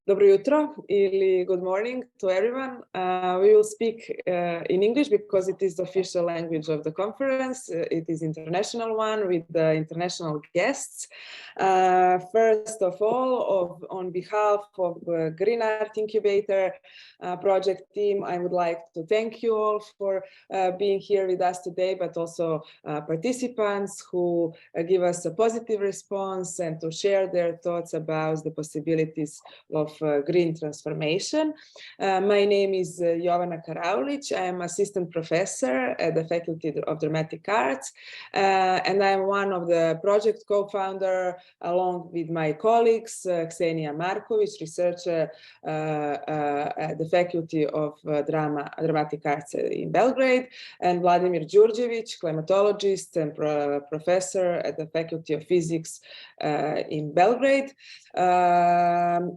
Dobro jutro ili good morning to everyone. We will speak in English because it is the official language of the conference. It is international one with the international guests. First of all, on behalf of Green Art Incubator project team, I would like to thank you all for being here with us today, but also participants who give us a positive response and to share their thoughts about the possibilities of green transformation. My name is Jovana Karaulic. I am assistant professor at the Faculty of Dramatic Arts, and I am one of the project co-founder along with my colleagues, Ksenia Markovic, researcher at the Faculty of Dramatic Arts in Belgrade, and Vladimir Đurđević, climatologist and professor at the Faculty of Physics in Belgrade.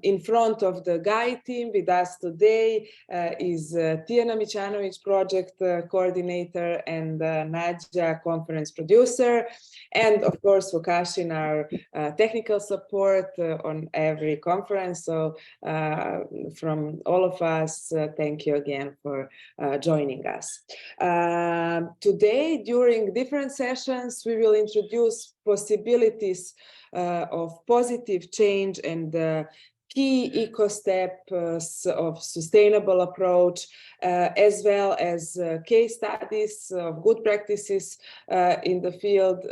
In front of the GAI team with us today is Tijana Mićanović, project coordinator, and Nađa, conference producer, and of course Vukašin, our technical support on every conference. So from all of us, thank you again for joining us. Today, during different sessions, we will introduce possibilities of positive change and key eco steps of sustainable approach, as well as case studies of good practices in the field.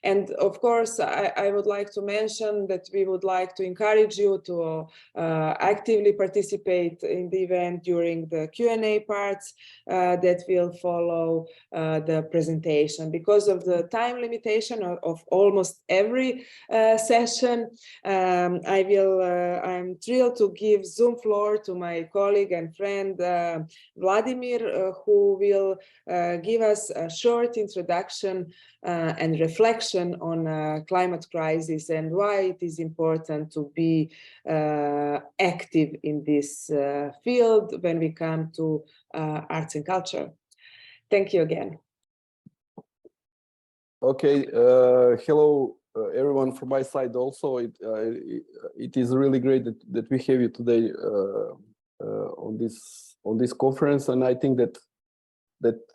And of course, I would like to mention that we would like to encourage you to actively participate in the event during the Q&A parts that will follow the presentation. Because of the time limitation of almost every session, I'm thrilled to give Zoom floor to my colleague and friend Vladimir, who will give us a short introduction and reflection on climate crisis and why it is important to be active in this field when we come to arts and culture. Thank you again. Okay, hello. Everyone from my side also. It is really great that we have you today on this conference, and I think that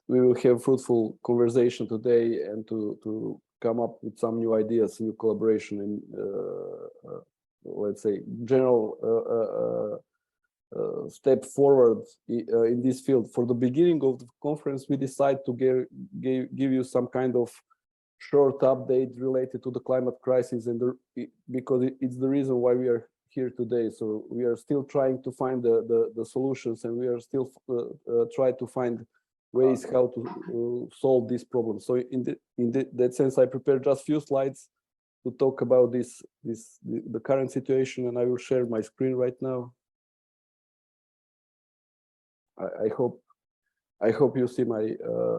we will have fruitful conversation today and to come up with some new ideas, new collaboration, and let's say general step forward in this field. For the beginning of the conference, we decided to give you some kind of short update related to the climate crisis, and because it's the reason why we are here today. So we are still trying to find the solutions, and we are still trying to find ways how to solve this problem. So in that sense, I prepared just few slides to talk about the current situation, and I will share my screen right now. I hope you see my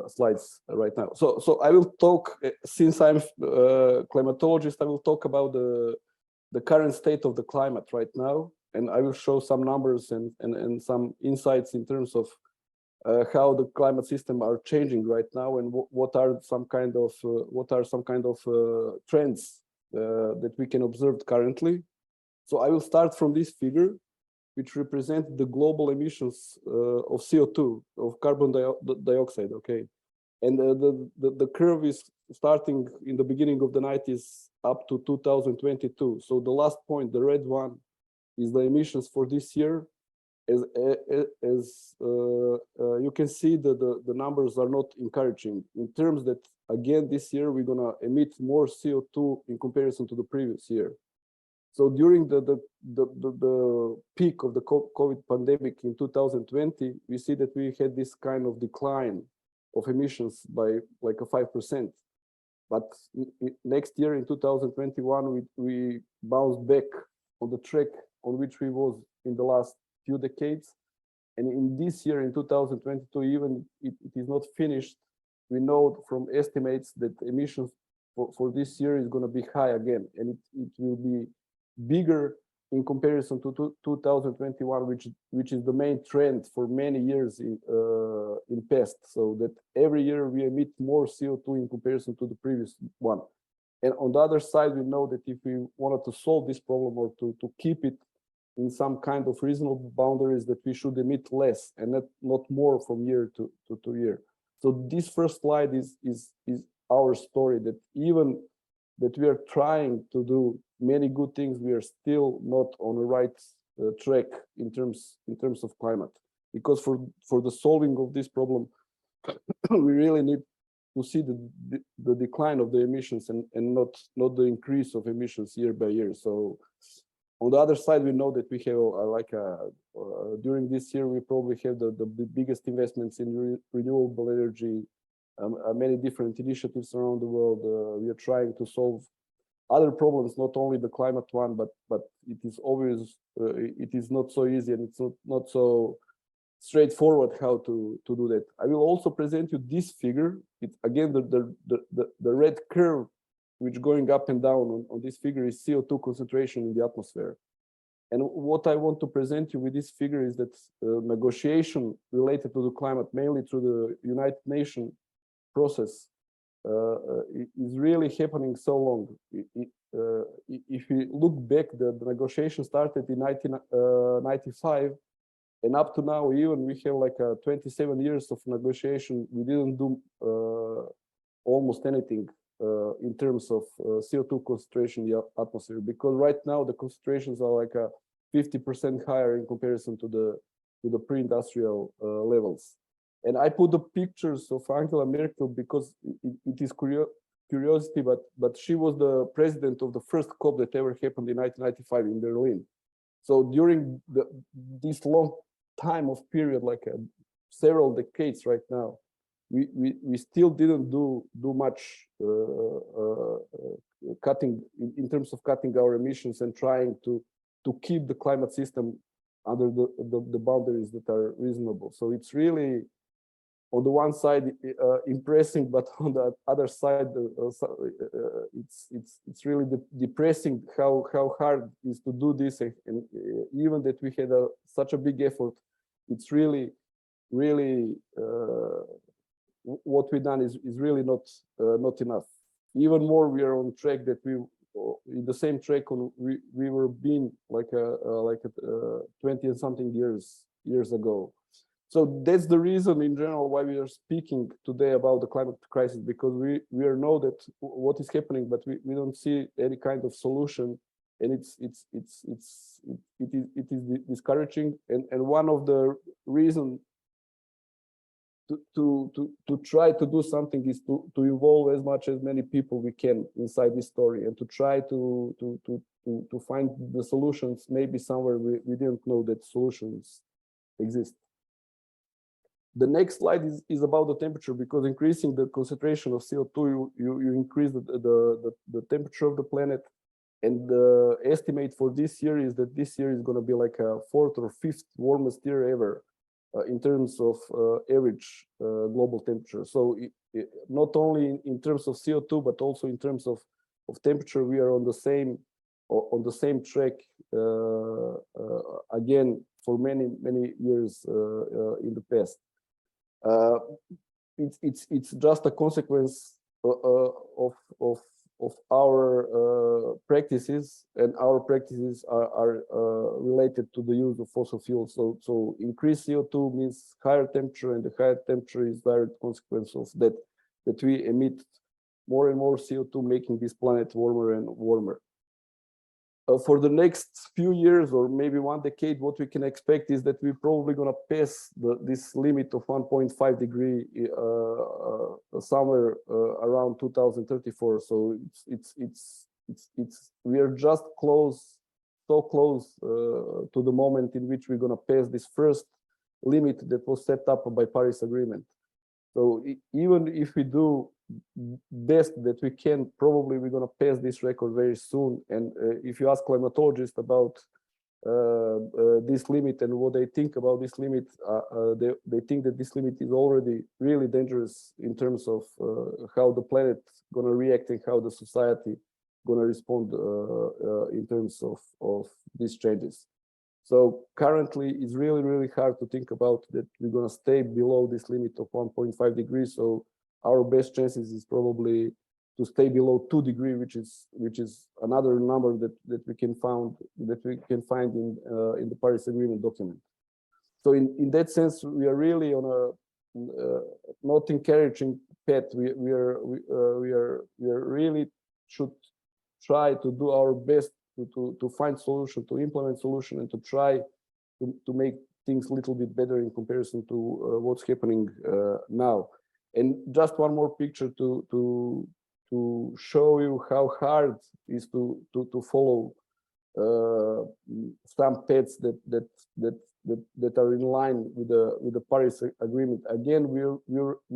slides right now. So I will talk, since I'm a climatologist, I will talk about the current state of the climate right now, and I will show some numbers and some insights in terms of how the climate system are changing right now, and what are some kind of trends that we can observe currently. So I will start from this figure, which represent the global emissions of CO2, of carbon dioxide, okay? And the curve is starting in the beginning of the 90s up to 2022. So the last point, the red one, is the emissions for this year. As you can see, the numbers are not encouraging in terms that, again, this year we're gonna emit more CO2 in comparison to the previous year. So during the peak of the COVID pandemic in 2020, we see that we had this kind of decline of emissions by like a 5%. But next year in 2021, we bounced back on the track on which we was in the last few decades. And in this year, in 2022, even it is not finished, we know from estimates that emissions for this year is going to be high again, and it will be bigger in comparison to 2021, which is the main trend for many years in past. So that every year we emit more CO2 in comparison to the previous one. And on the other side, we know that if we wanted to solve this problem or to keep it in some kind of reasonable boundaries, that we should emit less and not more from year to year. So this first slide is our story, that even that we are trying to do many good things, we are still not on the right track in terms of climate. Because for the solving of this problem, we really need to see the decline of the emissions and not the increase of emissions year by year. So on the other side, we know that we have during this year, we probably have the biggest investments in renewable energy, many different initiatives around the world. We are trying to solve other problems, not only the climate one, but it is always it is not so easy, and it's not so straightforward how to do that. I will also present you this figure. It's again the red curve, which going up and down on this figure is CO2 concentration in the atmosphere. And what I want to present you with this figure is that negotiation related to the climate, mainly through the United Nations process, is really happening so long. If we look back, the negotiation started in 1995, and up to now, even we have like 27 years of negotiation. We didn't do almost anything in terms of CO2 concentration in the atmosphere, because right now the concentrations are like 50% higher in comparison to the pre-industrial levels. And I put the pictures of Angela Merkel because it is curiosity, but she was the president of the first COP that ever happened in 1995 in Berlin. So during this long time of period, like several decades right now, we still didn't do much cutting in terms of cutting our emissions and trying to keep the climate system under the boundaries that are reasonable. So it's really, on the one side, impressive, but on the other side, it's really depressing how hard it is to do this, and even that we had such a big effort, it's really what we've done is really not enough. Even more, we are on track that we in the same track we were being like 20 and something years ago. So that's the reason in general why we are speaking today about the climate crisis, because we know that what is happening, but we don't see any kind of solution, and it is discouraging. And one of the reasons to try to do something is to involve as many people we can inside this story, and to try to find the solutions maybe somewhere we didn't know that solutions exist. The next slide is about the temperature, because increasing the concentration of CO2, you increase the temperature of the planet. And the estimate for this year is that this year is going to be like a 4th or 5th warmest year ever in terms of average global temperature. So not only in terms of CO2, but also in terms of temperature, we are on the same track again for many years in the past. It's just a consequence of our practices, and our practices are related to the use of fossil fuels. So increased CO2 means higher temperature, and the higher temperature is direct consequence of that we emit more and more CO2, making this planet warmer and warmer. For the next few years, or maybe one decade, what we can expect is that we're probably going to pass this limit of 1.5 degree somewhere around 2034. So we are just so close to the moment in which we're going to pass this first limit that was set up by Paris Agreement. So even if we do best that we can, probably we're going to pass this record very soon. And if you ask climatologists about this limit and what they think about this limit, they think that this limit is already really dangerous in terms of how the planet going to react and how the society going to respond in terms of these changes. So currently, it's really hard to think about that we're going to stay below this limit of 1.5 degrees. So our best chances is probably to stay below 2 degrees, which is another number that we can find in the Paris Agreement document. So in that sense, we are really on a not encouraging path. We really should try to do our best to find solution, to implement solution, and to try to make things a little bit better in comparison to what's happening now. And just one more picture to show you how hard it is to follow some paths that are in line with the Paris Agreement. Again, we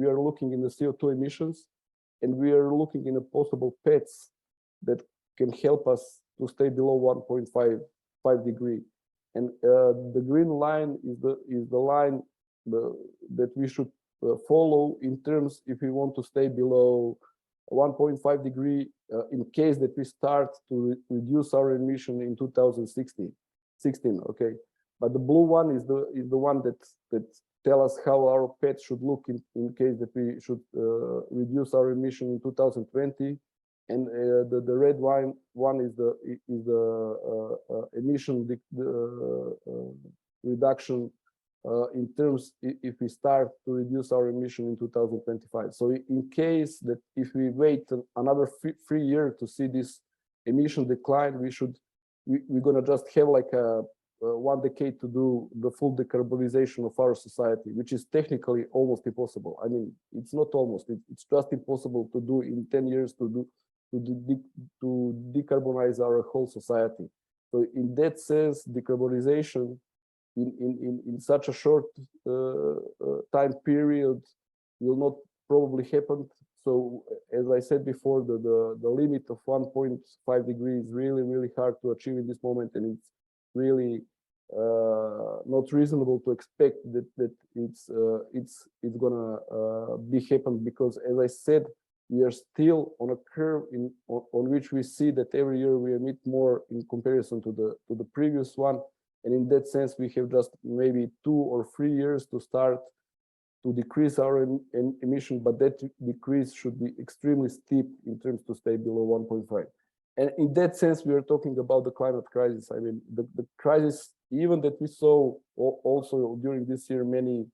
are looking in the CO2 emissions, and we are looking in a possible paths that can help us to stay below 1.5 degree. And the green line is the line that we should follow in terms if we want to stay below 1.5 degree in case that we start to reduce our emission in 2016. Okay, but the blue one is the one that tell us how our path should look in case that we should reduce our emission in 2020. And the red one is the emission reduction in terms if we start to reduce our emission in 2025. So in case that if we wait another 3 years to see this emission decline, we're gonna just have like a 1 decade to do the full decarbonization of our society, which is technically almost impossible. I mean, it's not almost; it's just impossible to do in 10 years to decarbonize our whole society. So in that sense, decarbonization in such a short time period will not probably happen. So as I said before, the limit of 1.5 degrees is really hard to achieve in this moment, and it's really not reasonable to expect that it's gonna be happen, because as I said, we are still on a curve on which we see that every year we emit more in comparison to the previous one. And in that sense, we have just maybe 2 or 3 years to start to decrease our emission, but that decrease should be extremely steep in terms to stay below 1.5. And in that sense, we are talking about the climate crisis. I mean, the crisis, even that we saw also during this year, many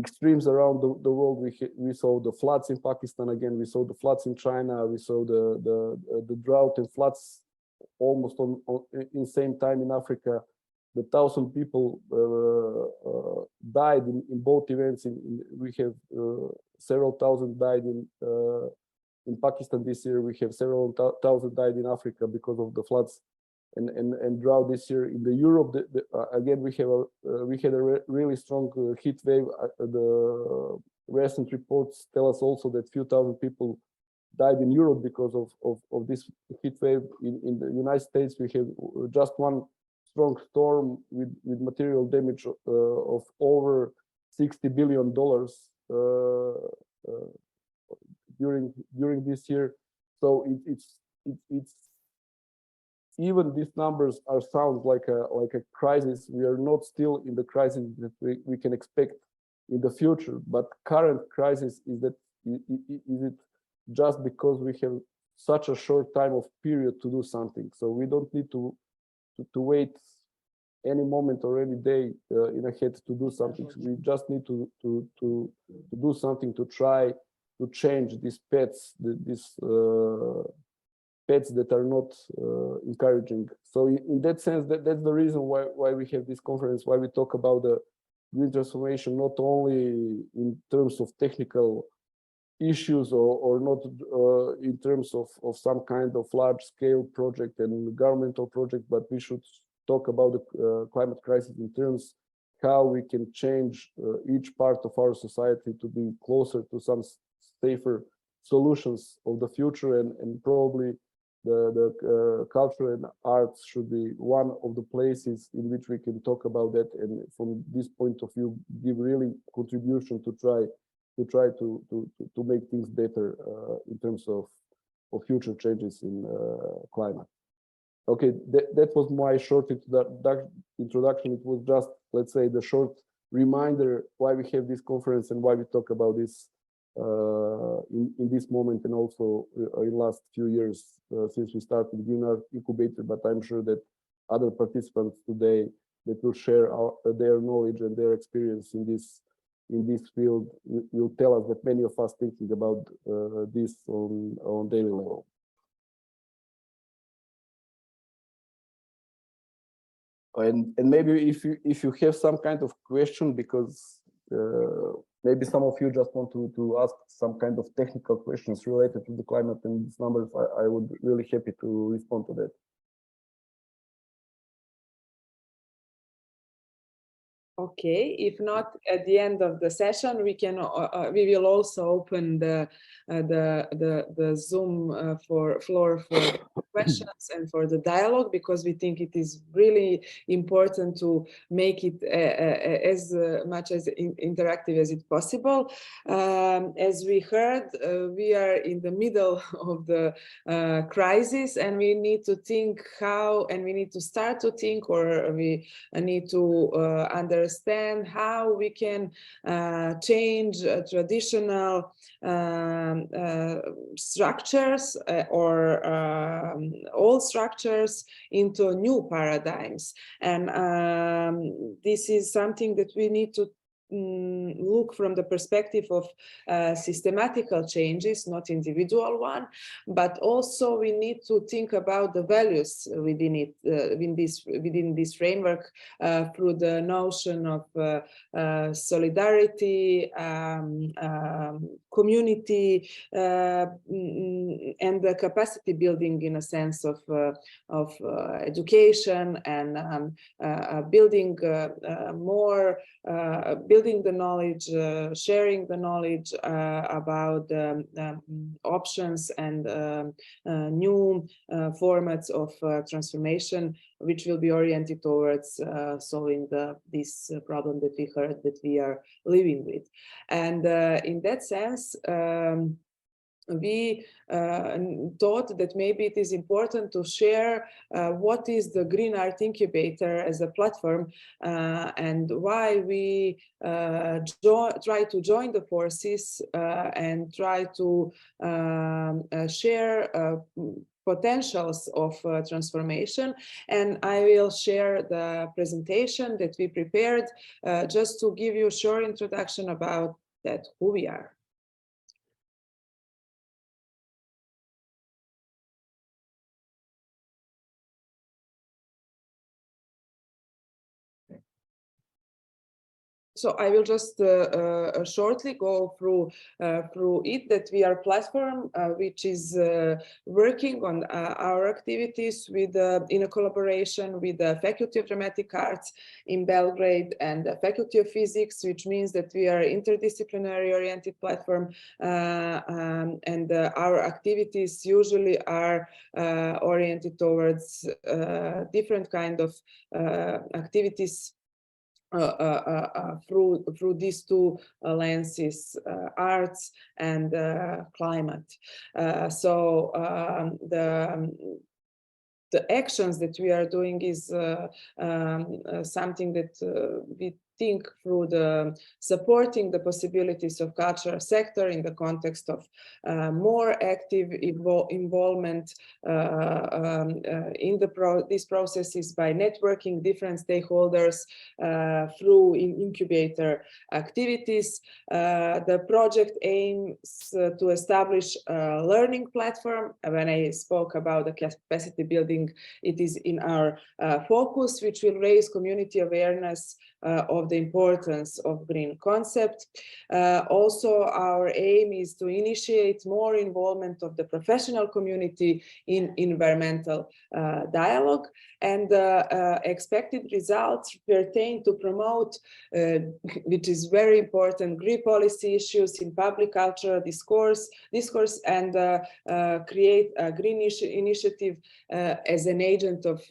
extremes around the world. We saw the floods in Pakistan again. We saw the floods in China. We saw the drought and floods almost in same time in Africa. The 1,000 people died in both events. We have several thousand died in Pakistan this year. We have several thousand died in Africa because of the floods and drought this year. In the Europe, again, we had a really strong heat wave. The recent reports tell us also that few thousand people died in Europe because of this heat wave. In the United States, we have just one strong storm with material damage of over $60 billion during this year. So it's even these numbers sound like a crisis. We are not still in the crisis that we can expect in the future. But current crisis is it just because we have such a short time of period to do something. So we don't need to wait any moment or any day in ahead to do something. We just need to do something to try to change these paths, these paths that are not encouraging. So in that sense, that's the reason why we have this conference, why we talk about the green transformation, not only in terms of technical issues or not in terms of some kind of large scale project and governmental project, but we should talk about the climate crisis in terms how we can change each part of our society to be closer to some safer solutions of the future, and probably the culture and arts should be one of the places in which we can talk about that, and from this point of view give really contribution to try to make things better in terms of future changes in climate. Okay, that was my short introduction. It was just, let's say, the short reminder why we have this conference and why we talk about this in this moment, and also in last few years since we started Green Art Incubator. But I'm sure that other participants today that will share their knowledge and their experience in this field will tell us that many of us thinking about this on daily level. And maybe if you have some kind of question, because maybe some of you just want to ask some kind of technical questions related to the climate and these numbers, I would really happy to respond to that. Okay, if not, at the end of the session, we will also open the Zoom floor for questions and for the dialogue, because we think it is really important to make it as much as interactive as it's possible. As we heard, we are in the middle of the crisis, and we need to think how, and we need to start to think, or we need to understand how we can change traditional structures or old structures into new paradigms. And this is something that we need to look from the perspective of systematical changes, not individual one, but also we need to think about the values within it, within this framework, through the notion of solidarity, community, and the capacity building in a sense of education, and building building the knowledge, sharing the knowledge about options and new formats of transformation, which will be oriented towards solving this problem that we heard that we are living with. And in that sense, we thought that maybe it is important to share what is the Green Art Incubator as a platform, and why we try to join the forces and try to share potentials of transformation. And I will share the presentation that we prepared just to give you a short introduction about that, who we are. So I will just shortly go through it, that we are a platform which is working on our activities with in a collaboration with the Faculty of Dramatic Arts in Belgrade and the Faculty of Physics, which means that we are interdisciplinary oriented platform, and our activities usually are oriented towards different kind of activities through these two lenses, arts and climate. So the actions that we are doing is something that we think through the supporting the possibilities of cultural sector in the context of more active involvement in these processes by networking different stakeholders through incubator activities. The project aims to establish a learning platform. When I spoke about the capacity building, it is in our focus, which will raise community awareness of the importance of green concept. Also, our aim is to initiate more involvement of the professional community in environmental dialogue, and expected results pertain to promote, which is very important, green policy issues in public cultural discourse, and create a green initiative as an agent of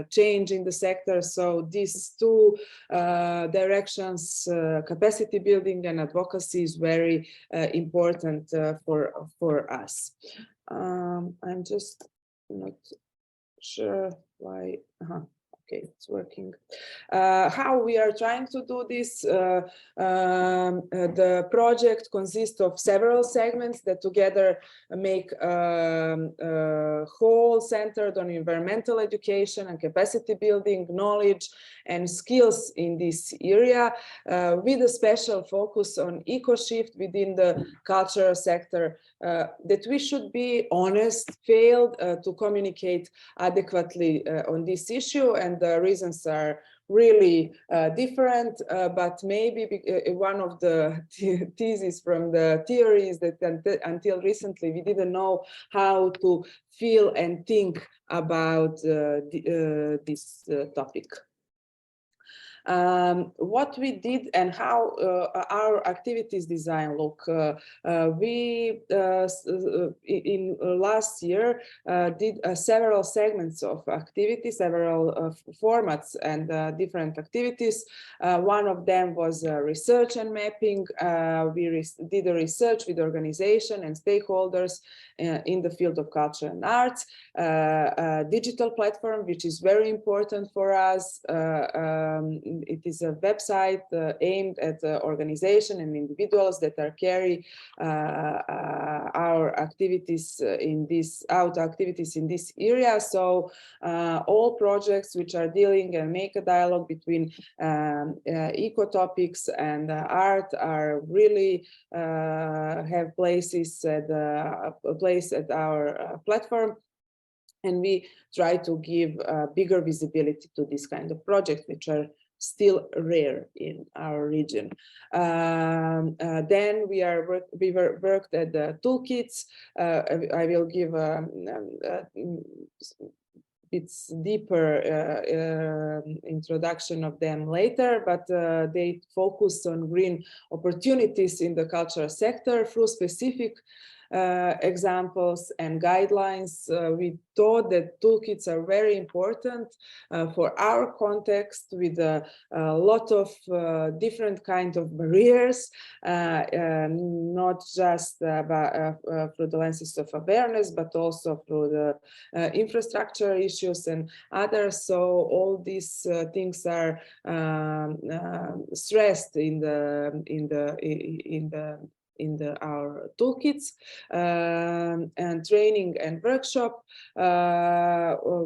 change in the sector. So these two directions, capacity building and advocacy, is very important for us. I'm just not sure why. Okay, it's working. How we are trying to do this? The project consists of several segments that together make a whole centered on environmental education and capacity building, knowledge and skills in this area, with a special focus on eco-shift within the cultural sector, that we should be honest, failed to communicate adequately on this issue, and the reasons are really different, but maybe one of the theses from the theory is that until recently we didn't know how to feel and think about this topic. What we did and how our activities design look. We in last year did several segments of activities, several formats and different activities. One of them was research and mapping. We did a research with organization and stakeholders in the field of culture and arts. A digital platform, which is very important for us. It is a website aimed at organization and individuals that are carry our activities in this area. So all projects which are dealing and make a dialogue between eco topics and art are really have places at our platform. And we try to give bigger visibility to this kind of projects, which are still rare in our region. Then we worked at the toolkits. I will give it's deeper introduction of them later, but they focus on green opportunities in the cultural sector through specific examples and guidelines. We thought that toolkits are very important for our context, with a lot of different kinds of barriers, not just through the lenses of awareness, but also through the infrastructure issues and others. So all these things are stressed in our toolkits, and training and workshop,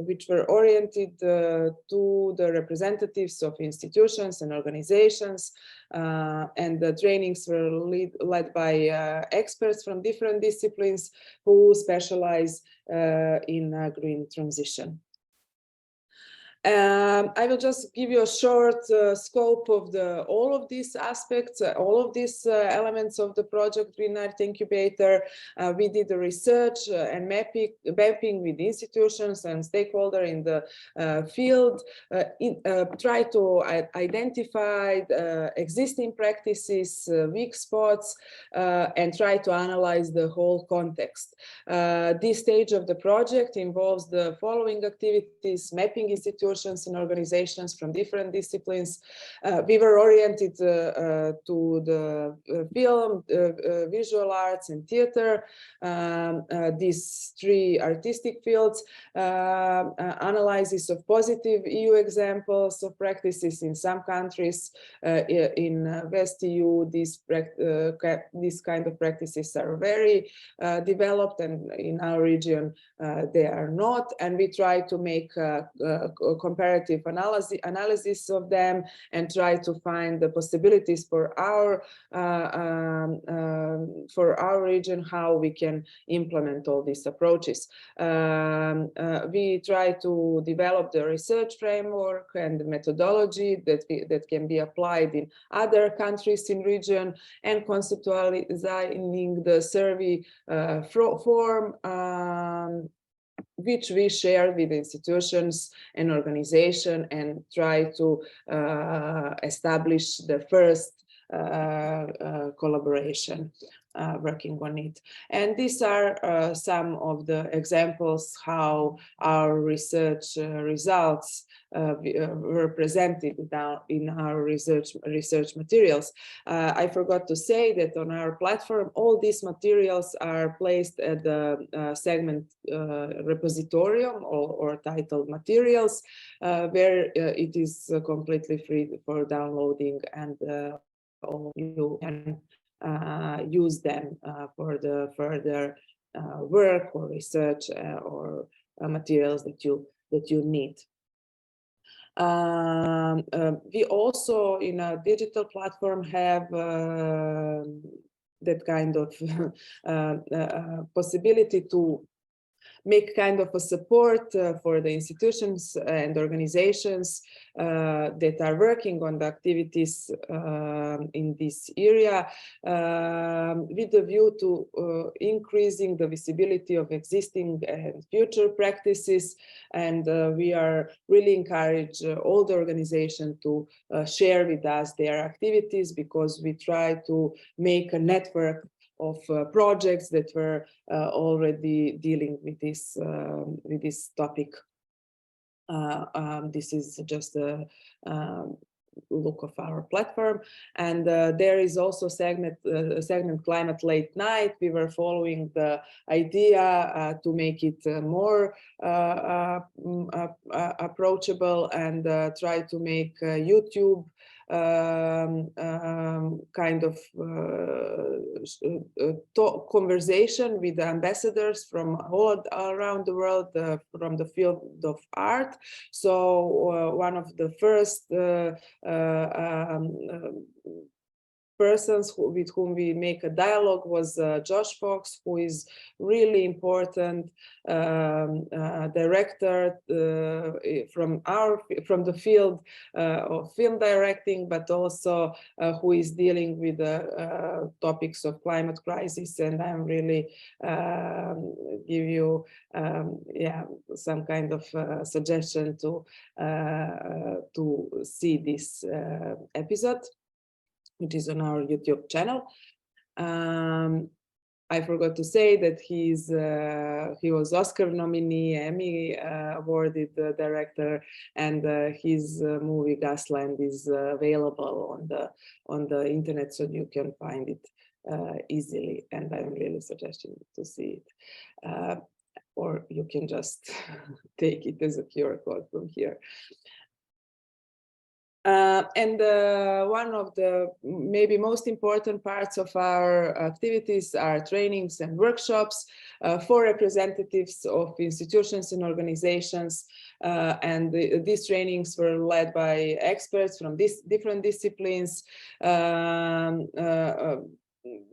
which were oriented to the representatives of institutions and organizations, and the trainings were led by experts from different disciplines who specialize in green transition. I will just give you a short scope of all of these aspects, all of these elements of the project Green Art Incubator. We did the research and mapping with institutions and stakeholders in the field, try to identify existing practices, weak spots, and try to analyze the whole context. This stage of the project involves the following activities: mapping institutions and organizations from different disciplines. We were oriented to the film, visual arts and theater, these three artistic fields, analysis of positive EU examples of practices in some countries. In West EU, these kind of practices are very developed, and in our region they are not. And we try to make comparative analysis of them and try to find the possibilities for our region, how we can implement all these approaches. We try to develop the research framework and the methodology that can be applied in other countries in region, and conceptualizing the survey form, which we share with institutions and organizations, and try to establish the first collaboration. working on it. And these are some of the examples how our research results were presented down in our research materials. I forgot to say that on our platform, all these materials are placed at the segment repositorium or titled materials, where it is completely free for downloading, and all you can use them for the further work or research or materials that you need. We also, in a digital platform, have that kind of possibility to make kind of a support for the institutions and organizations that are working on the activities in this area, with the view to increasing the visibility of existing and future practices. And we are really encourage all the organization to share with us their activities, because we try to make a network of projects that were already dealing with this topic. This is just a look of our platform, and there is also segment Climate Late Night. We were following the idea to make it more approachable, and try to make YouTube kind of conversation with the ambassadors from all around the world from the field of art. So one of the first persons with whom we make a dialogue was Josh Fox, who is really important director from the field of film directing, but also who is dealing with the topics of climate crisis. And I'm really give you some kind of suggestion to see this episode, which is on our YouTube channel. I forgot to say that he was Oscar nominee, Emmy awarded director, and his movie Gasland is available on the internet, so you can find it easily. And I'm really suggesting to see it, or you can just take it as a QR code from here. And one of the maybe most important parts of our activities are trainings and workshops for representatives of institutions and organizations. And these trainings were led by experts from different disciplines,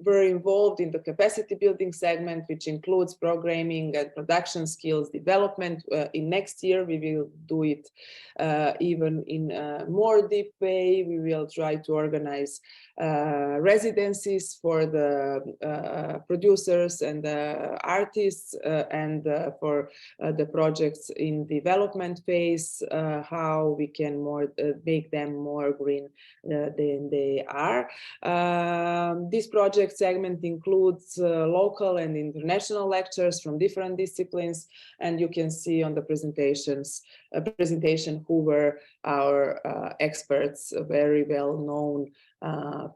were involved in the capacity building segment, which includes programming and production skills development. In next year, we will do it even in a more deep way. We will try to organize residencies for the producers and the artists, and for the projects in development phase, how we can make them more green than they are. This project segment includes local and international lectures from different disciplines, and you can see on the presentation who were our experts, very well known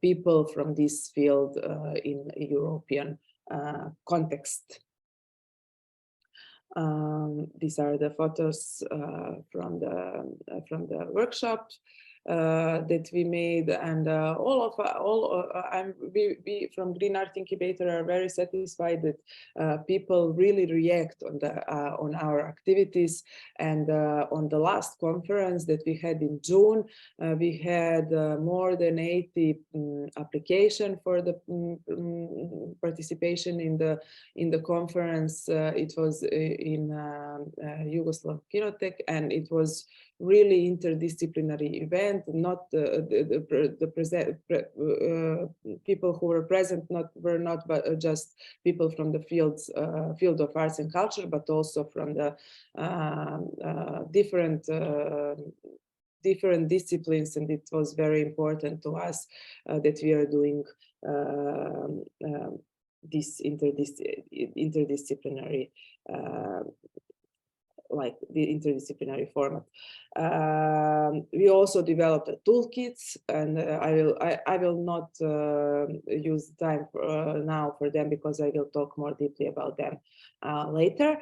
people from this field in European context. These are the photos from the workshop that we made, and we from Green Art Incubator are very satisfied that people really react on our activities. And on the last conference that we had in June, we had more than 80 application for the participation in the conference. It was in Yugoslav Kinotech, and it was really interdisciplinary event. Not people who were present were not just people from the field of arts and culture, but also from the different disciplines. And it was very important to us that we are doing this interdisciplinary like the interdisciplinary format. We also developed toolkits, and I will not use time now for them, because I will talk more deeply about them later.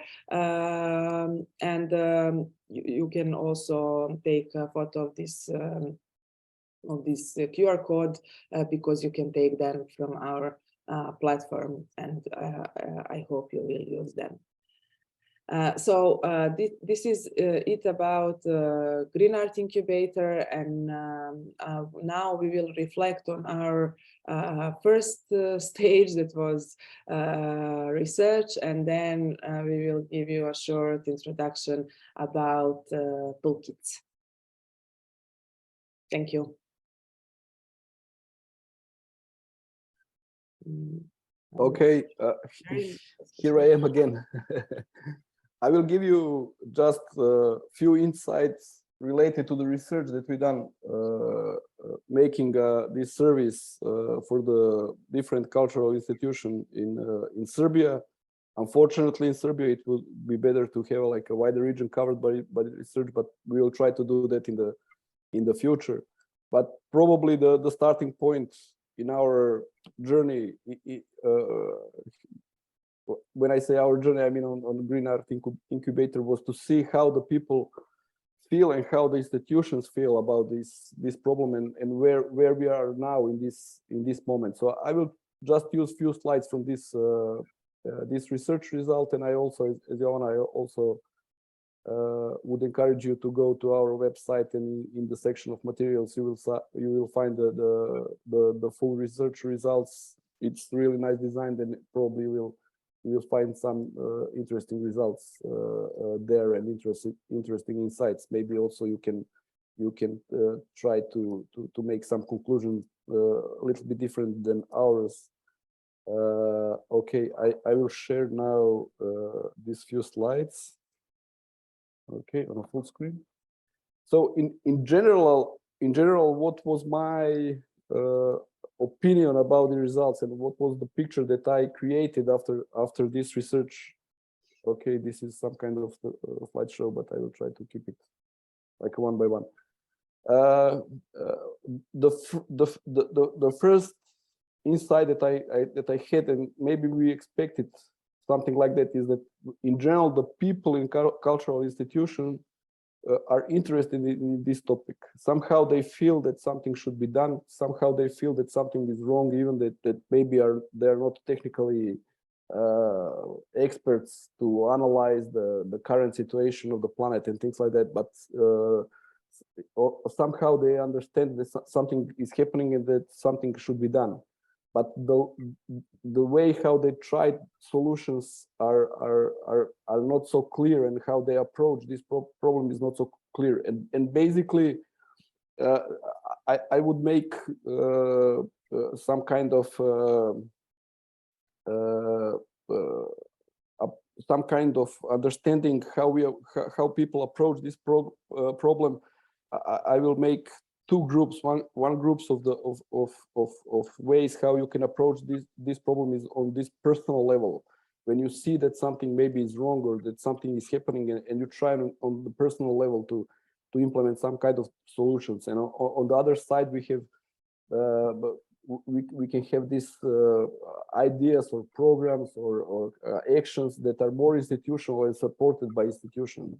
You can also take a photo of this QR code, because you can take them from our platform, and I hope you will use them. This is it about Green Art Incubator, and now we will reflect on our first stage, that was research, and then we will give you a short introduction about toolkits. Thank you. Okay, here I am again. I will give you just a few insights related to the research that we done making this service for the different cultural institutions in Serbia. Unfortunately, in Serbia, it would be better to have like a wider region covered by the research, but we will try to do that in the future. But probably the starting point in our journey, when I say our journey, I mean on the Green Art Incubator, was to see how the people feel and how the institutions feel about this problem, and where we are now in this moment. So I will just use few slides from this research result, and I also, as Joanna, I also would encourage you to go to our website, and in the section of materials you will find the full research results. It's really nice designed, and probably you'll find some interesting results there, and interesting insights. Maybe also you can try to make some conclusions a little bit different than ours. Okay, I will share now these few slides. Okay, on a full screen. So in general, what was my opinion about the results, and what was the picture that I created after this research? Okay, this is some kind of slideshow, but I will try to keep it like one by one. The first insight that I had, and maybe we expected something like that, is that in general the people in cultural institutions are interested in this topic. Somehow they feel that something should be done. Somehow they feel that something is wrong, even that maybe they're not technically experts to analyze the current situation of the planet and things like that. But somehow they understand that something is happening and that something should be done. But the way how they tried solutions are not so clear, and how they approach this problem is not so clear. And basically, I would make some kind of understanding how people approach this problem. I will make two groups. One groups of ways how you can approach this problem is on this personal level. When you see that something maybe is wrong, or that something is happening, and you try on the personal level to implement some kind of solutions. And on the other side, we have we can have these ideas or programs or actions that are more institutional and supported by institutions.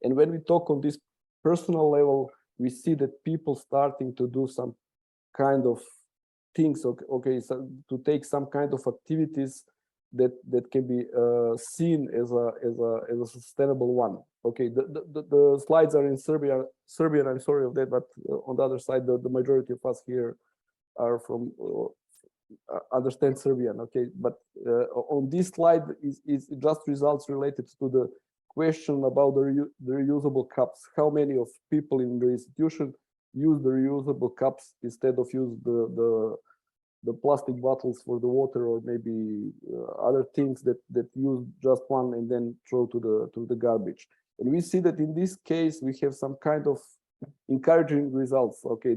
And when we talk on this personal level, we see that people starting to do some kind of things, okay, so to take some kind of activities that can be seen as a sustainable one. Okay, the slides are in Serbian. I'm sorry of that, but on the other side, the majority of us here are from understand Serbian. Okay, but on this slide is just results related to the question about the reusable cups. How many of people in the institution use the reusable cups instead of use the plastic bottles for the water, or maybe other things that use just one and then throw to the garbage? And we see that in this case we have some kind of encouraging results. Okay,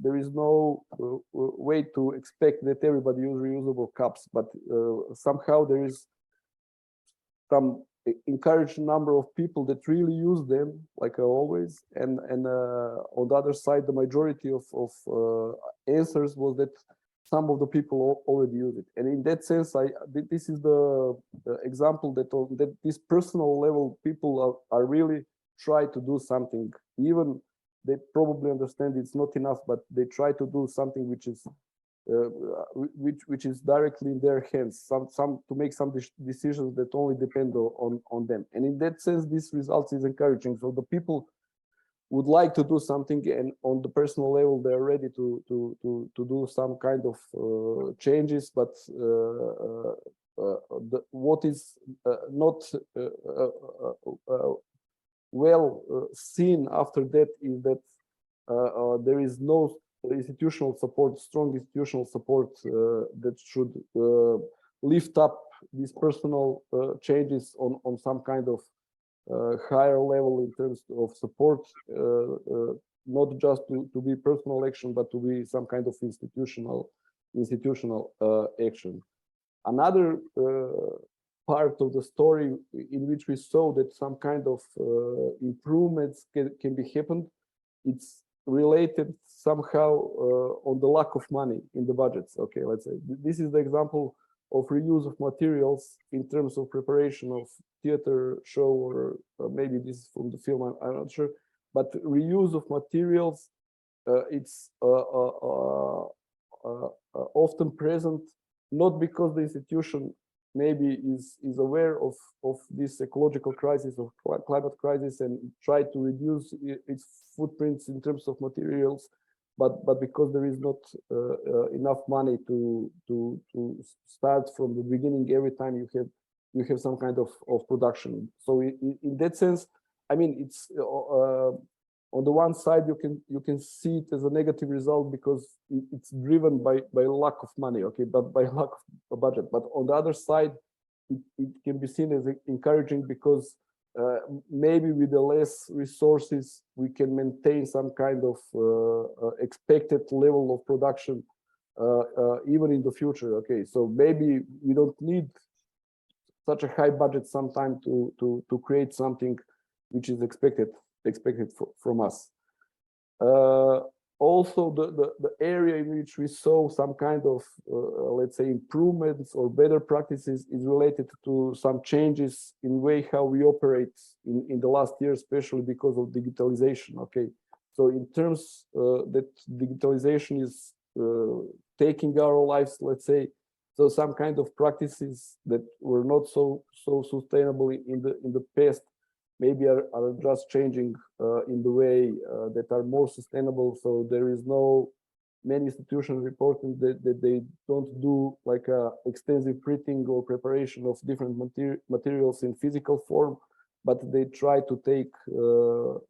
there is no way to expect that everybody use reusable cups, but somehow there is some encouraged number of people that really use them, like always, and on the other side, the majority of answers was that some of the people already use it, and in that sense, this is the example that on that this personal level, people are really try to do something, even they probably understand it's not enough, but they try to do something which is which is directly in their hands, some to make some decisions that only depend on them. And in that sense, this result is encouraging. So the people would like to do something, and on the personal level, they're ready to do some kind of changes. But what is not well seen after that is that there is no institutional support, strong institutional support that should lift up these personal changes on some kind of higher level in terms of support, not just to be personal action, but to be some kind of institutional action. Another part of the story in which we saw that some kind of improvements can be happened, it's related somehow on the lack of money in the budgets. Okay, let's say this is the example of reuse of materials in terms of preparation of theater show, or maybe this is from the film, I'm not sure, but reuse of materials, it's often present, not because the institution maybe is aware of this ecological crisis, of climate crisis, and try to reduce its footprints in terms of materials, but because there is not enough money to start from the beginning every time you have some kind of production. So in that sense, I mean, it's on the one side you can see it as a negative result because it's driven by lack of money, okay, but by lack of budget. But on the other side, it can be seen as encouraging because maybe with the less resources we can maintain some kind of expected level of production even in the future. Okay, so maybe we don't need such a high budget sometime to create something which is expected from us. Also, the area in which we saw some kind of, let's say, improvements or better practices is related to some changes in way how we operate in the last year, especially because of digitalization. Okay, so in terms that digitalization is taking our lives, let's say, so some kind of practices that were not so sustainable in the past maybe are just changing in the way that are more sustainable. So there is no many institutions reporting that they don't do like a extensive printing or preparation of different materials in physical form, but they try to take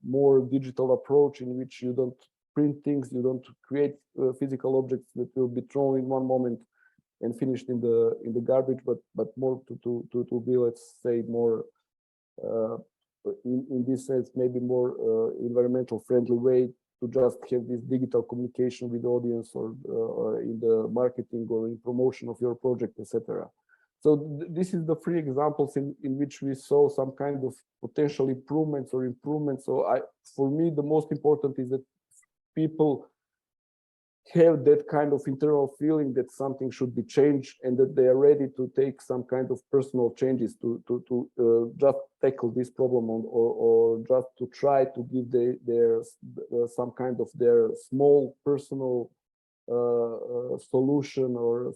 more digital approach in which you don't print things, you don't create physical objects that will be thrown in one moment and finished in the garbage, but more to be, let's say, more in this sense, maybe more environmental friendly way to just have this digital communication with the audience or in the marketing or in promotion of your project, etc. So this is the three examples in which we saw some kind of potential improvements. So for me, the most important is that people have that kind of internal feeling that something should be changed and that they are ready to take some kind of personal changes to just tackle this problem or just to try to give their some kind of their small personal solution or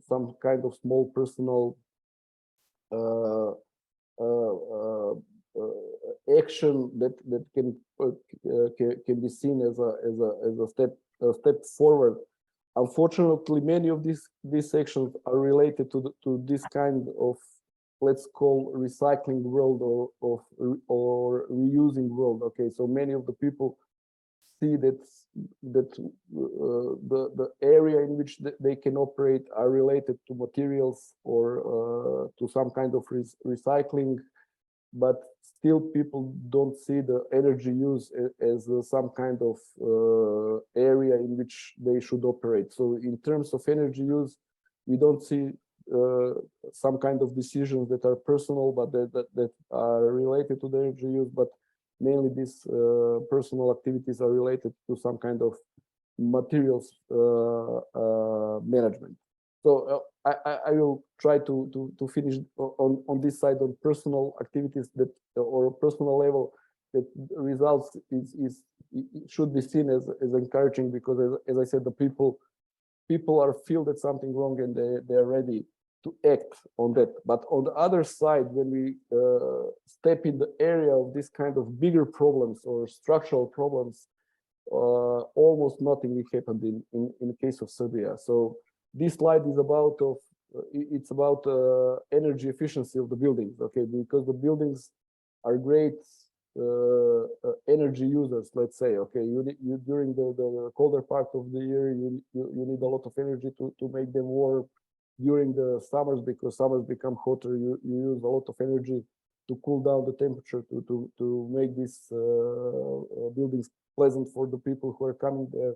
some kind of small personal action that can be seen as a step forward. Unfortunately, many of these actions are related to this kind of, let's call, recycling world or reusing world. Okay, so many of the people see that the area in which they can operate are related to materials or to some kind of recycling. but still people don't see the energy use as some kind of area in which they should operate. So in terms of energy use, we don't see some kind of decisions that are personal, but that are related to the energy use, but mainly these personal activities are related to some kind of materials management. So I will try to finish on this side on personal activities that or personal level that results is it should be seen as encouraging, because as I said, the people are feel that something wrong and they are ready to act on that. But on the other side, when we step in the area of this kind of bigger problems or structural problems, almost nothing happened in the case of Serbia. So this slide is about it's about energy efficiency of the buildings, okay, because the buildings are great energy users, let's say, okay, you during the colder part of the year you need a lot of energy to make them warm. During the summers, because summers become hotter, you use a lot of energy to cool down the temperature to make these buildings pleasant for the people who are coming there.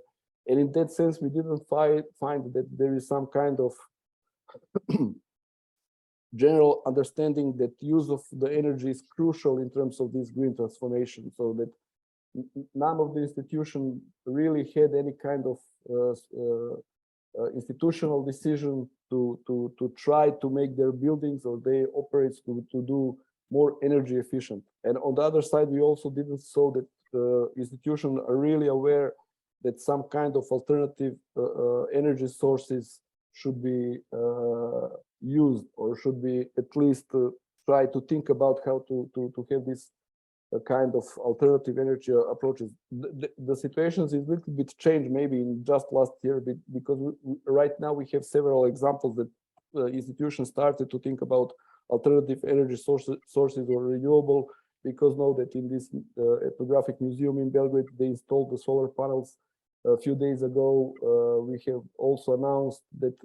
And in that sense, we didn't find that there is some kind of general understanding that use of the energy is crucial in terms of this green transformation, so that none of the institutions really had any kind of institutional decision to try to make their buildings or their operates to do more energy efficient. And on the other side, we also didn't saw that institutions are really aware that some kind of alternative energy sources should be used, or should be at least try to think about how to have this kind of alternative energy approaches. The situations is a little bit changed maybe in just last year, because right now we have several examples that institutions started to think about alternative energy sources or renewable, because now that in this ethnographic museum in Belgrade, they installed the solar panels. A few days ago, we have also announced that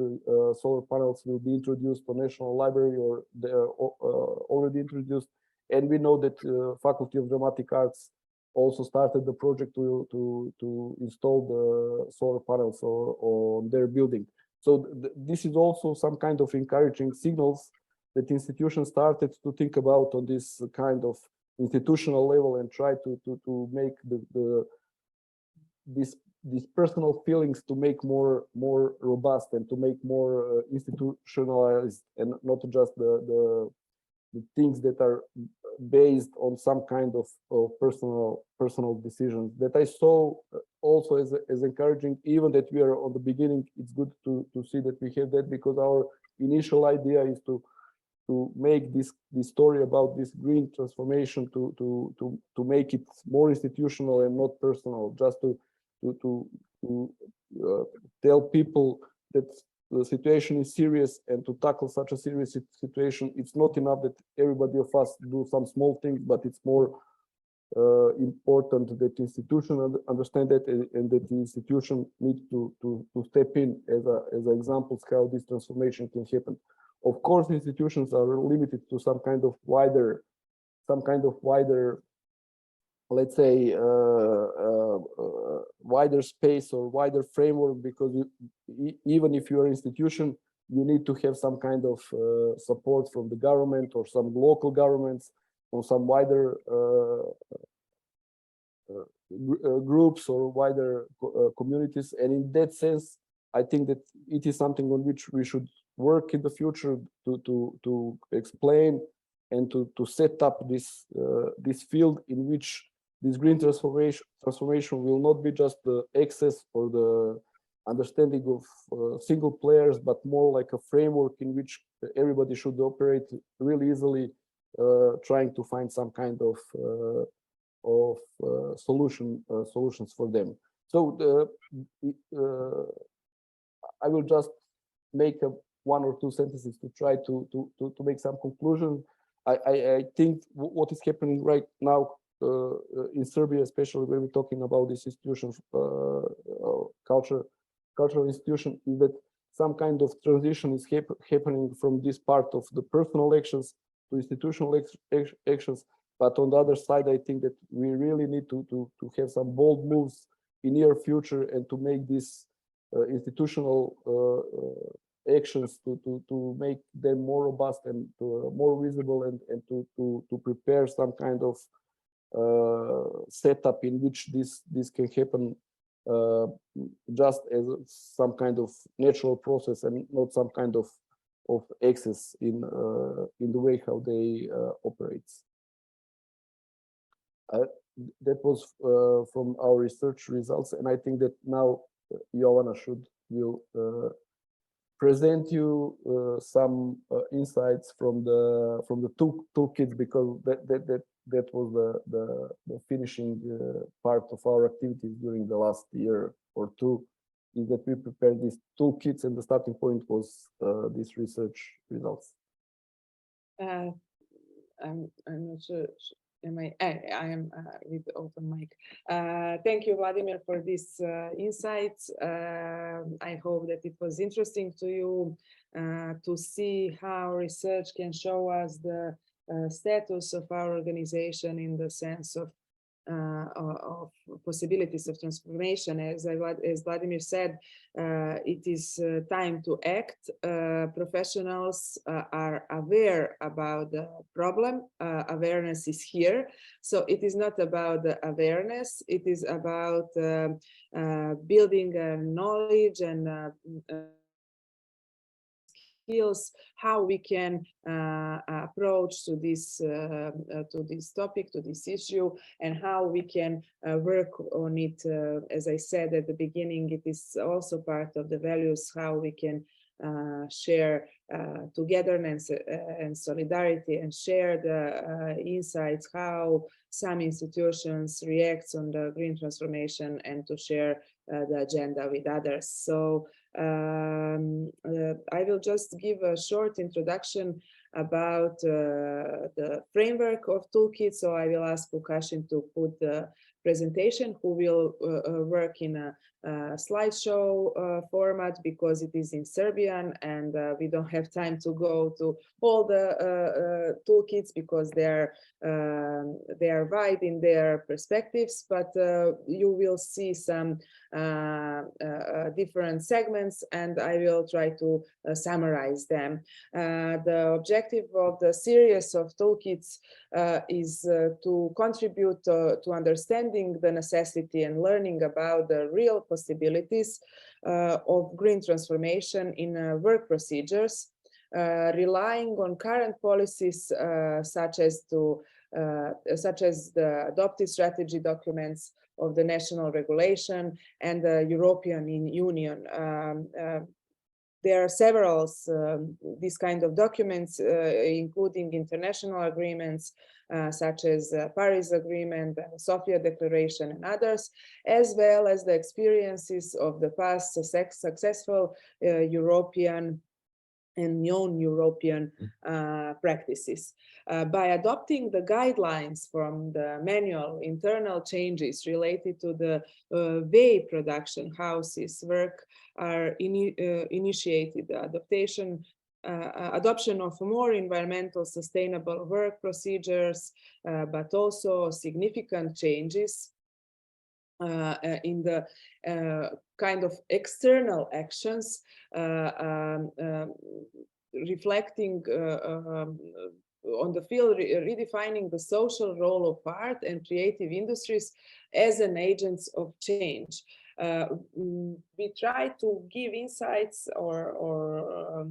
solar panels will be introduced to National Library, or they are already introduced. And we know that Faculty of Dramatic Arts also started the project to install the solar panels on their building. So this is also some kind of encouraging signals that institutions started to think about on this kind of institutional level, and try to make these personal feelings to make more robust, and to make more institutionalized, and not just the things that are based on some kind of personal decisions. That I saw also as encouraging, even that we are on the beginning. It's good to see that we have that, because our initial idea is to make this story about this green transformation to make it more institutional and not personal, just to tell people that the situation is serious, and to tackle such a serious situation, it's not enough that everybody of us do some small things, but it's more important that institution understand that, and that the institution need to step in as examples how this transformation can happen. Of course, institutions are limited to some kind of wider, let's say, wider space or wider framework, because even if you're an institution, you need to have some kind of support from the government or some local governments, or some wider groups or wider communities. And in that sense, I think that it is something on which we should work in the future to explain and to set up this field in which this green transformation will not be just the access or the understanding of single players, but more like a framework in which everybody should operate really easily, trying to find some kind of solutions for them. So I will just make one or two sentences to try to make some conclusion. I think what is happening right now in Serbia, especially when we're talking about this institution, cultural institution, is that some kind of transition is happening from this part of the personal actions institutional actions. But on the other side, I think that we really need to have some bold moves in near future and to make these institutional actions to make them more robust and more visible, and to prepare some kind of setup in which this can happen just as some kind of natural process and not some kind of excess in the way how they operates. That was from our research results, and I think that now Joanna will present you some insights from the toolkits, because that was the finishing part of our activities during the last year or two, is that we prepared these toolkits, and the starting point was these research results. I'm not sure. I am with the open mic. Thank you, Vladimir, for these insights. I hope that it was interesting to you to see how research can show us the status of our organization in the sense of possibilities of transformation. As Vladimir said, it is time to act. Professionals are aware about the problem. Awareness is here. So it is not about the awareness. It is about building knowledge and skills, how we can approach to this topic, to this issue, and how we can work on it. As I said at the beginning, it is also part of the values, how we can share togetherness and solidarity, and share the insights, how some institutions react on the green transformation, and to share the agenda with others. So I will just give a short introduction about the framework of toolkit. So I will ask Lukashin to put the presentation, who will work in a slideshow format, because it is in Serbian, and we don't have time to go to all the toolkits, because they are wide in their perspectives, but you will see some different segments, and I will try to summarize them. The objective of the series of toolkits is to contribute to understanding the necessity and learning about the real possibilities of green transformation in work procedures, relying on current policies such as the adopted strategy documents of the national regulation and the European Union. There are several these kind of documents, including international agreements such as Paris Agreement, Sofia Declaration, and others, as well as the experiences of the past successful European and non-European practices. By adopting the guidelines from the manual, internal changes related to the way production houses work are initiated. The adoption of more environmental sustainable work procedures, but also significant changes in the kind of external actions, reflecting on the field, redefining the social role of art and creative industries as an agents of change. We try to give insights or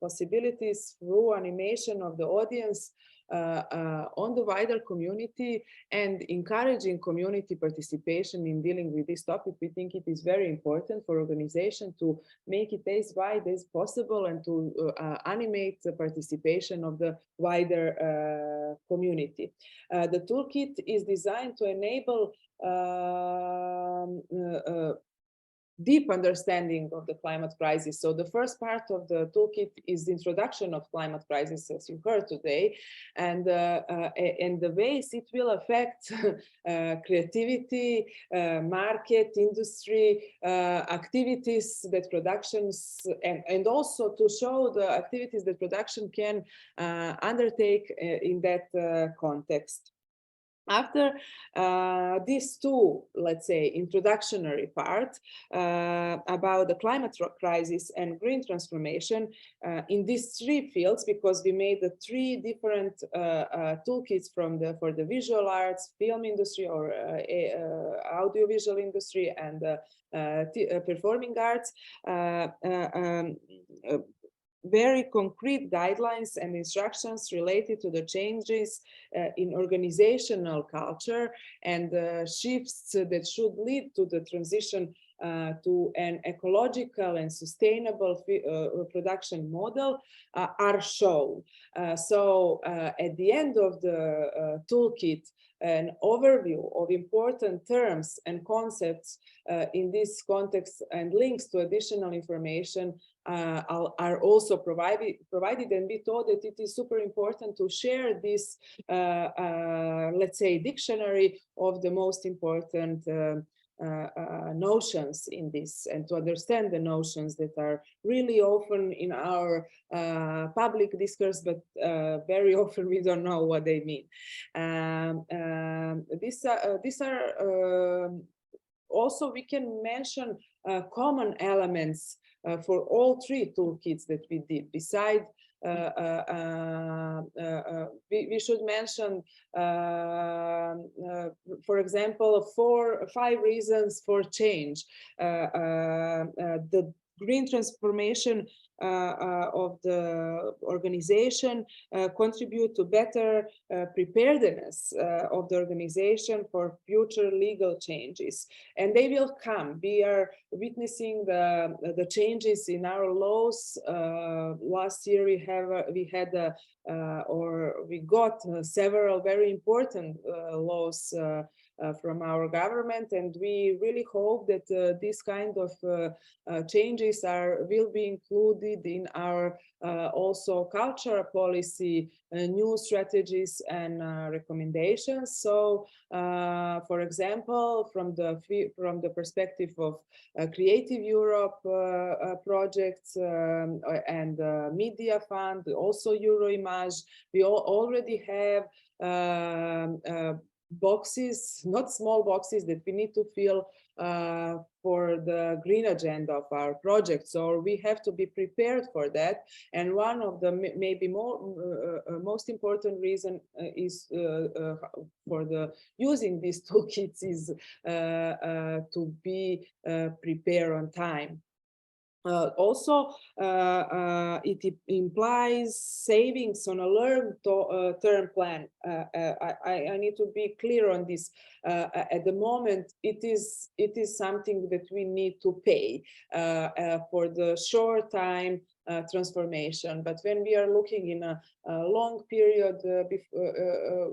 possibilities through animation of the audience on the wider community, and encouraging community participation in dealing with this topic. We think it is very important for organization to make it as wide as possible, and to animate the participation of the wider community. The toolkit is designed to enable deep understanding of the climate crisis. So the first part of the toolkit is the introduction of climate crisis, as you heard today, and the ways it will affect creativity, market, industry, activities that productions, and also to show the activities that production can undertake in that context. After these two, let's say, introductory part about the climate crisis and green transformation in these three fields, because we made the three different toolkits for the visual arts, film industry, or audiovisual industry, and performing arts. Very concrete guidelines and instructions related to the changes in organizational culture and shifts that should lead to the transition to an ecological and sustainable production model are shown. So at the end of the toolkit, an overview of important terms and concepts in this context and links to additional information are also provided, and we thought that it is super important to share this, let's say, dictionary of the most important notions in this, and to understand the notions that are really often in our public discourse, but very often we don't know what they mean. These are also, we can mention common elements for all three toolkits that we did. Beside, we should mention, for example, 5 reasons for change. The green transformation of the organization contribute to better preparedness of the organization for future legal changes, and they will come. We are witnessing the changes in our laws. Last year we got several very important laws from our government, and we really hope that these kind of changes will be included in our also cultural policy, new strategies and recommendations. So, for example, from the perspective of Creative Europe projects and Media Fund, also Euroimage, we already have boxes, not small boxes, that we need to fill for the green agenda of our project. So we have to be prepared for that. And one of the maybe most important reason is for the using these toolkits is to be prepared on time. Also, it implies savings on a long-term plan. I need to be clear on this. At the moment, it is something that we need to pay for the short time transformation. But when we are looking in a long period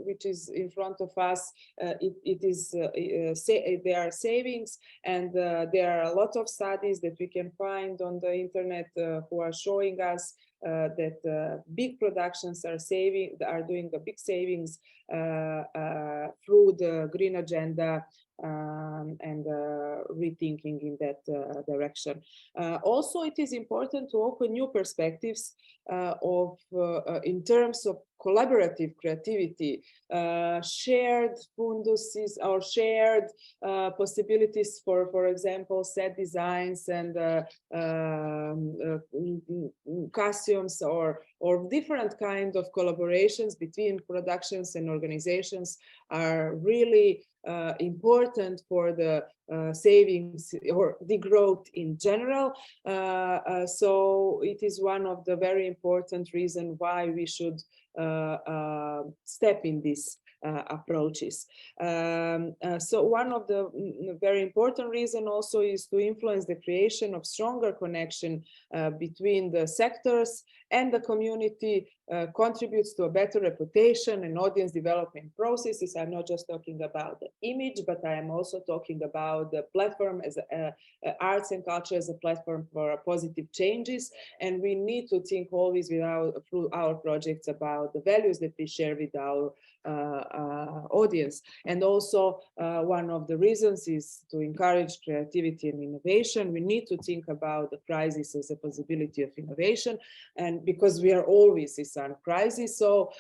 which is in front of us, there are savings, and there are a lot of studies that we can find on the internet who are showing us that big productions are doing the big savings through the green agenda and rethinking in that direction. Also, it is important to open new perspectives in terms of collaborative creativity, shared funduses or shared possibilities for example, set designs and costumes or different kind of collaborations between productions and organizations are really important for the savings or the growth in general. So it is one of the very important reasons why we should step in this approaches. So one of the very important reason also is to influence the creation of stronger connection between the sectors and the community, contributes to a better reputation and audience development processes. I'm not just talking about the image, but I am also talking about the platform as arts and culture as a platform for positive changes. And we need to think always through our projects about the values that we share with our audience. And also one of the reasons is to encourage creativity and innovation. We need to think about the crisis as a possibility of innovation, and because we are always in some crisis, so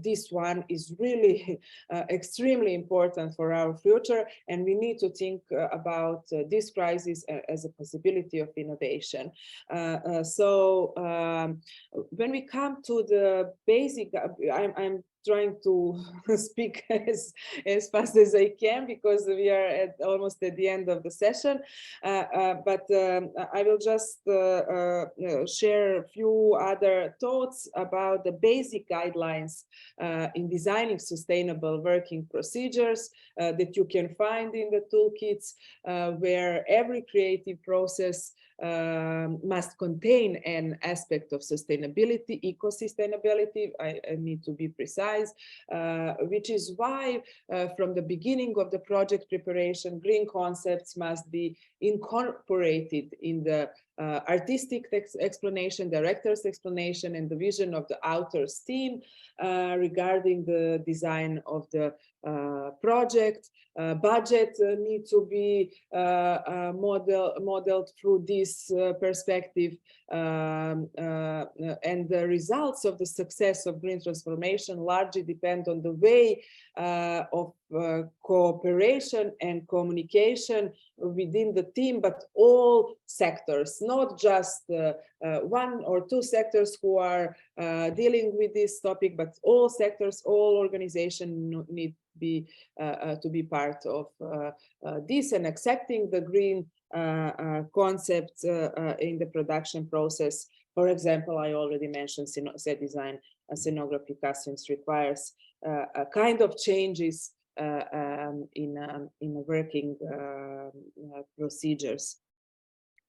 this one is really extremely important for our future, and we need to think about this crisis as a possibility of innovation. When we come to the basic, I'm trying to speak as fast as I can because we are almost at the end of the session, but I will just share a few other thoughts about the basic guidelines in designing sustainable working procedures that you can find in the toolkits, where every creative process must contain an aspect of sustainability, eco-sustainability, I need to be precise, which is why from the beginning of the project preparation, green concepts must be incorporated in the artistic explanation, director's explanation, and the vision of the author's team regarding the design of the project. Budget need to be modeled through this perspective, and the results of the success of green transformation largely depend on the way of cooperation and communication within the team, but all sectors, not just one or two sectors who are dealing with this topic, but all sectors, all organizations need to be part of this, and accepting the green concepts in the production process. For example, I already mentioned set design, scenography costumes requires a kind of changes in working procedures.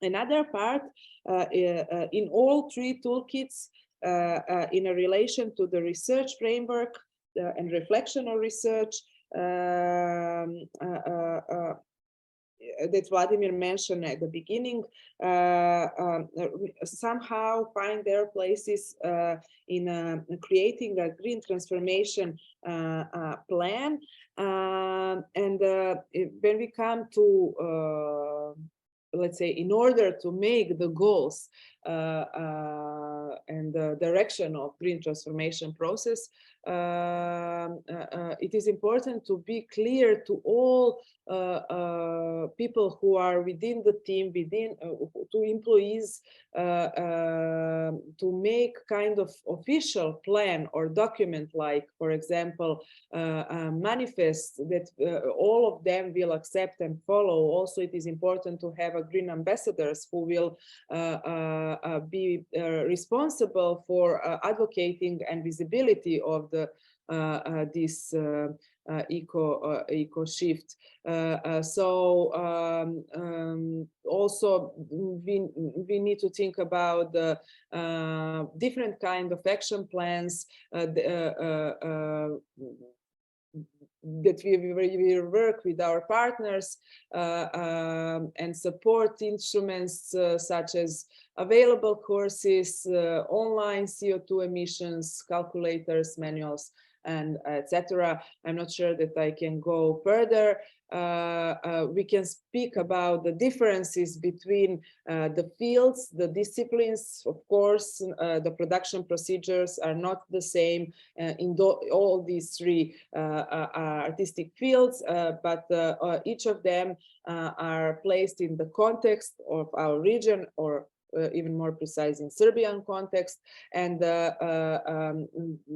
Another part in all three toolkits in a relation to the research framework and reflection of research that Vladimir mentioned at the beginning, somehow find their places in creating a green transformation plan. And when we come to, let's say, in order to make the goals and the direction of green transformation process, it is important to be clear to all people who are within the team, to employees, to make kind of official plan or document, like, for example, a manifest that all of them will accept and follow. Also, it is important to have a green ambassadors who will be responsible for advocating and visibility of the this eco shift. Also we need to think about the different kind of action plans that we work with our partners and support instruments such as available courses, online CO2 emissions, calculators, manuals, and etc. I'm not sure that I can go further. We can speak about the differences between the fields, the disciplines. Of course, the production procedures are not the same in all these three artistic fields, but each of them are placed in the context of our region, or even more precise, in Serbian context, and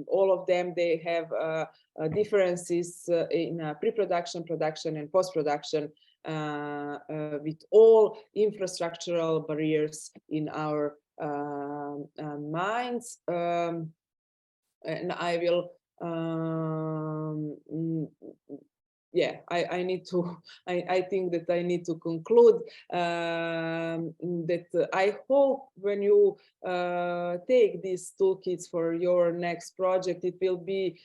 all of them, they have differences in pre-production, production, and post-production, with all infrastructural barriers in our minds. And I will Yeah, I need to, I think that I need to conclude that I hope when you take these toolkits for your next project, it will be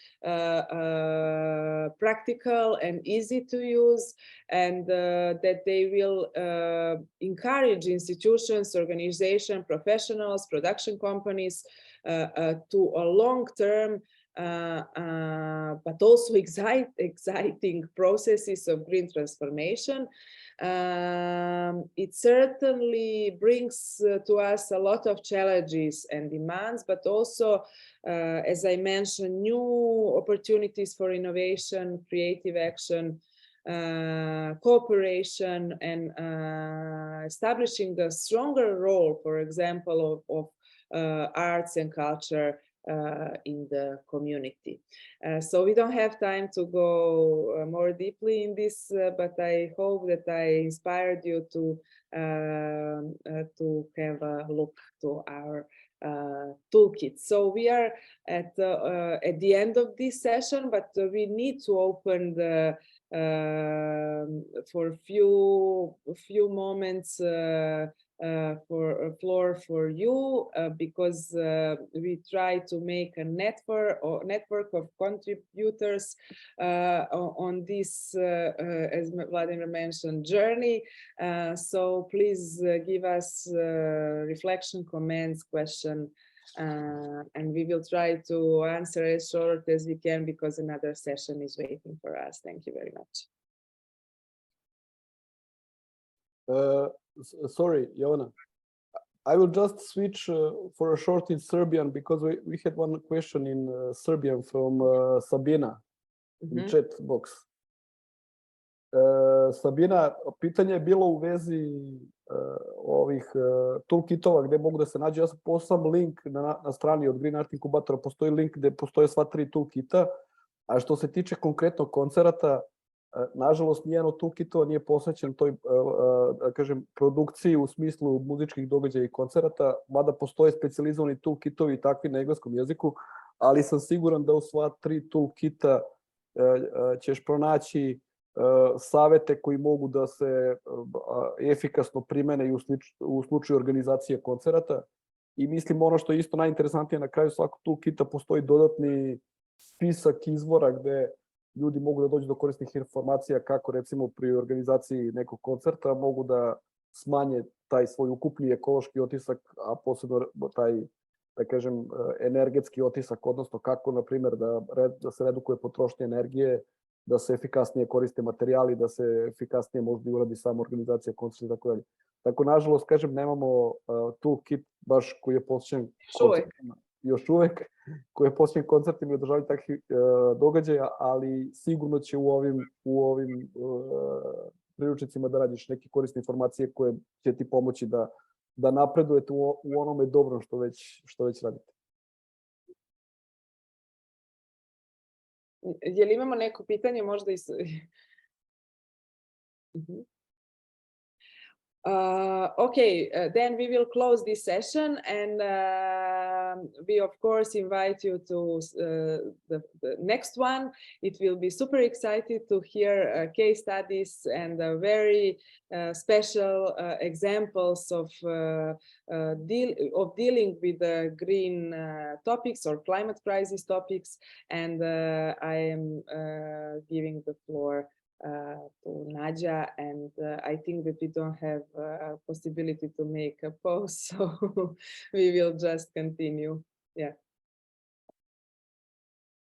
practical and easy to use, and that they will encourage institutions, organizations, professionals, production companies to a long-term but also exciting processes of green transformation. It certainly brings to us a lot of challenges and demands, but also, as I mentioned, new opportunities for innovation, creative action, cooperation, and establishing a stronger role, for example, of arts and culture in the community. So we don't have time to go more deeply in this, but I hope that I inspired you to have a look to our toolkit. So we are at the end of this session, but we need to open the for a few moments for a floor for you, because we try to make a network of contributors on this, as Vladimir mentioned, journey. So please give us reflection, comments, question, and we will try to answer as short as we can, because another session is waiting for us. Thank you very much. Sorry, Joanna. I will just switch for a short in Serbian, because we had one question in Serbian from Sabina in chat box. Sabina, pitanje je bilo u vezi ovih toolkitova gde mogu da se nađu. Ja sam poslao link na strani od Green Art Incubatora, postoji link gde postoje sva 3 toolkita, a što se tiče konkretnog koncerata, nažalost, nijedan od toolkitova nije posvećen toj, da kažem, produkciji u smislu muzičkih događaja i koncerata, mada postoje specijalizovani toolkitovi i takvi na engleskom jeziku, ali sam siguran da u sva 3 toolkita ćeš pronaći savete koji mogu da se efikasno primene i u slučaju organizacije koncerata. I mislim, ono što je isto najinteresantnije, na kraju svakog toolkita postoji dodatni spisak izvora gde ljudi mogu da dođu do korisnih informacija kako, recimo, pri organizaciji nekog koncerta mogu da smanje taj svoj ukupni ekološki otisak, a posebno taj, da kažem, energetski otisak, odnosno kako, na primjer, da se redukuje potrošnja energije, da se efikasnije koriste materijali, da se efikasnije možda uradi sama organizacija koncerta i tako dalje. Tako, nažalost, kažem, nemamo toolkit baš koji je posvećen koncertima, još uvek, koji je posvećen koncertima i održavanju takvih događaja, ali sigurno će u ovim priručnicima da nađeš neke korisne informacije koje će ti pomoći da napredujete u onome dobrom što već radite. Je li imamo neko pitanje možda iz... Okay, then we will close this session, and we of course invite you to the next one. It will be super excited to hear case studies and very special examples of dealing with the green topics or climate crisis topics, and I am giving the floor to Nadia, and I think that we don't have a possibility to make a pause, so we will just continue. Yeah.